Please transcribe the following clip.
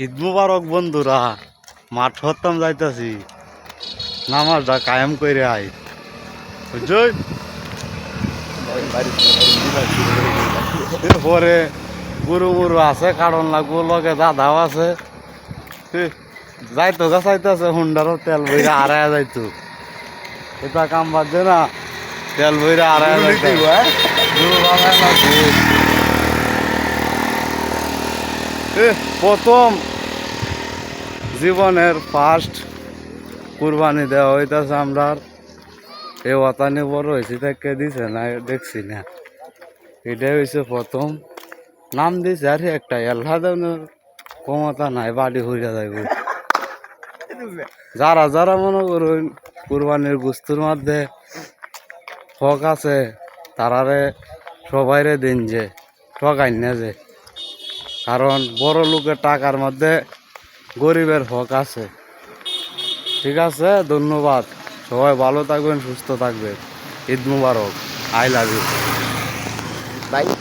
ঈদ মুবারক বন্ধুরা, মাঠ হতাম যাইতাছি, নামাজটা কায়েম করে আই বুঝছই। পরে গরু মরু আছে, কারণ লাগবো, লগে দাদাও আছে। যাইতো গা চাইতেছে হুন্ডারও তেল বইরা আড়াইয়া যাইতো, এটা কাম বাদে না, তেল বইরা আড়াইয়া যাইতো। প্রথম জীবনের ফার্স্ট কুরবানি দেওয়া হইতেছে আমরা। এই ওতানি বড় হয়েছি তাকে দিছে না, দেখছি না, এটাই হয়েছে প্রথম। নাম দিছে আর একটা এল্লা ধরনের ক্ষমতা নাই, বাড়ি হইয়া যাইব। যারা যারা মনে করুন কুরবানির গোস্তুর মধ্যে হক আছে, তারারে সবাইরে দিন যে ঠকাই না যে, কারণ বড় লোকের টাকার মধ্যে গরিবের হক আছে। ঠিক আছে, ধন্যবাদ। সবাই ভালো থাকবেন, সুস্থ থাকবেন। ঈদ মুবারক। I love you. ভাই।